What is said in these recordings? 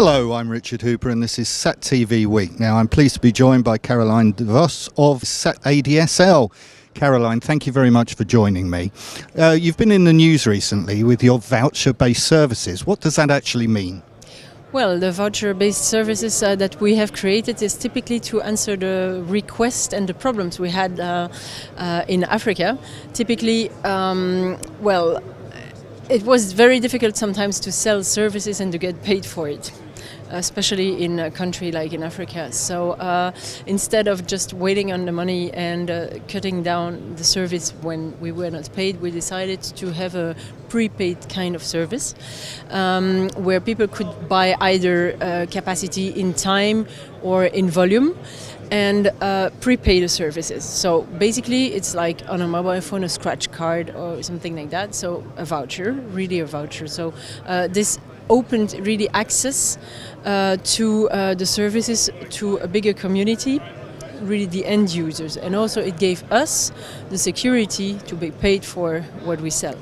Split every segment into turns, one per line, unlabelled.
Hello, I'm Richard Hooper and this is SatTV Week. Now I'm pleased to be joined by Caroline De Vos of SatADSL. Caroline, thank you very much for joining me. You've been in the news recently with your voucher-based services. What does that actually mean?
Well, the voucher-based services that we have created is typically to answer the requests and the problems we had in Africa. Typically, it was very difficult sometimes to sell services and to get paid for it, especially in a country like in Africa. So instead of just waiting on the money and cutting down the service when we were not paid, we decided to have a prepaid kind of service where people could buy either capacity in time or in volume and prepay the services. So basically it's like on a mobile phone a scratch card or something like that, so a voucher, really a voucher. So this opened really access to the services to a bigger community, really the end users, and also it gave us the security to be paid for what we sell.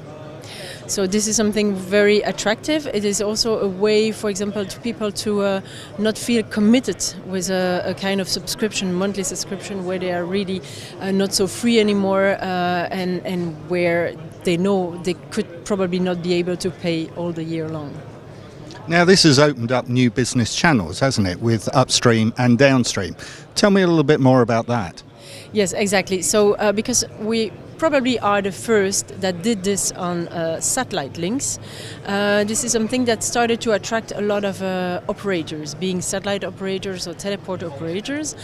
So this is something very attractive. It is also a way, for example, to people to not feel committed with a kind of subscription, monthly subscription, where they are really not so free anymore and where they know they could probably not be able to pay all the year long.
Now this has opened up new business channels, hasn't it, with upstream and downstream. Tell me a little bit more about that.
Yes, exactly. So because we probably are the first that did this on satellite links. This is something that started to attract a lot of operators, being satellite operators or teleport operators.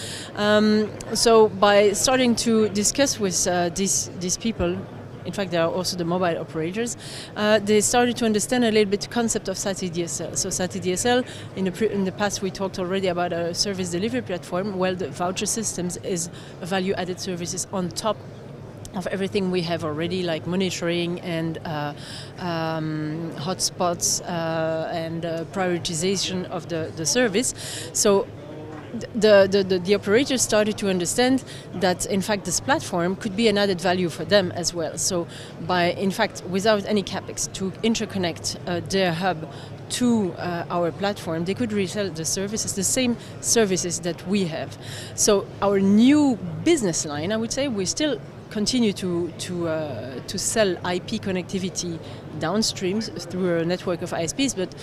So by starting to discuss with these people, in fact, there are also the mobile operators. They started to understand a little bit the concept of SatADSL. So SatADSL, in the past we talked already about a service delivery platform. Well, the voucher systems is value-added services on top of everything we have already, like monitoring and hotspots and prioritization of the service. So the operators started to understand that in fact this platform could be an added value for them as well. So by in fact without any capex to interconnect their hub to our platform, they could resell the services, the same services that we have. So our new business line, I would say, we still continue to sell IP connectivity downstream through a network of ISPs, but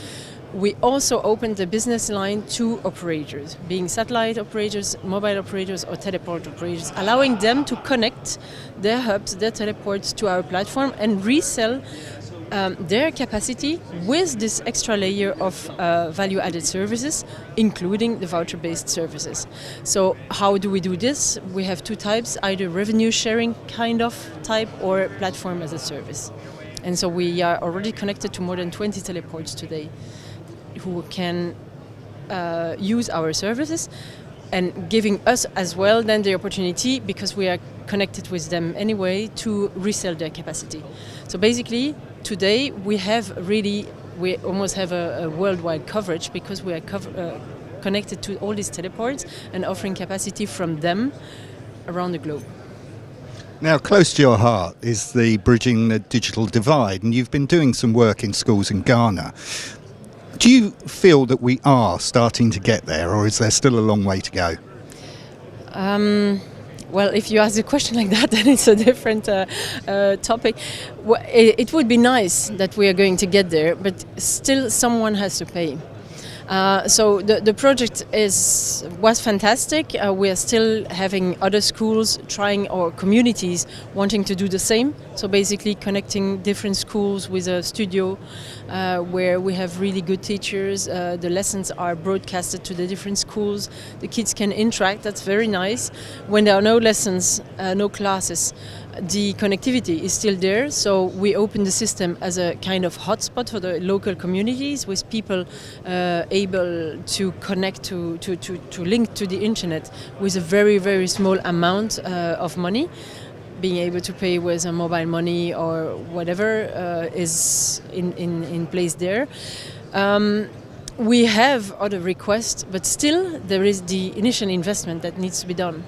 we also opened the business line to operators, being satellite operators, mobile operators or teleport operators, allowing them to connect their hubs, their teleports to our platform and resell their capacity with this extra layer of value-added services, including the voucher-based services. So how do we do this? We have two types, either revenue sharing kind of type or platform as a service. And so we are already connected to more than 20 teleports today who can use our services, and giving us as well then the opportunity, because we are connected with them anyway, to resell their capacity. So basically today we almost have a worldwide coverage, because we are connected to all these teleports and offering capacity from them around the globe.
Now, close to your heart is the bridging the digital divide, and you've been doing some work in schools in Ghana. Do you feel that we are starting to get there, or is there still a long way to go?
Well, if you ask a question like that, then it's a different topic. Well, it would be nice that we are going to get there, but still someone has to pay. So the project was fantastic. We are still having other schools trying, or communities wanting to do the same. So basically connecting different schools with a studio where we have really good teachers. The lessons are broadcasted to the different schools. The kids can interact. That's very nice. When there are no lessons, no classes, the connectivity is still there, so we open the system as a kind of hotspot for the local communities, with people able to connect to link to the internet with a very, very small amount of money. Being able to pay with a mobile money or whatever is in place there. We have other requests, but still there is the initial investment that needs to be done.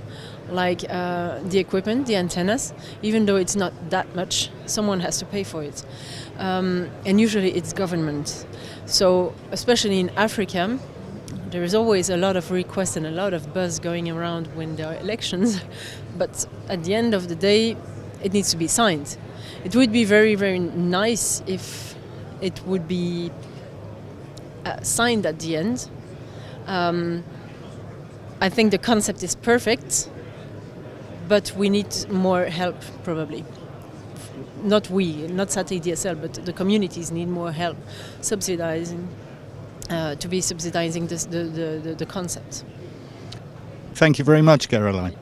like the equipment, the antennas. Even though it's not that much, someone has to pay for it. And usually it's government. So especially in Africa, there is always a lot of requests and a lot of buzz going around when there are elections. But at the end of the day, it needs to be signed. It would be very, very nice if it would be signed at the end. I think the concept is perfect, but we need more help probably. Not SatADSL, but the communities need more help subsidizing, to be subsidizing the concept.
Thank you very much, Caroline.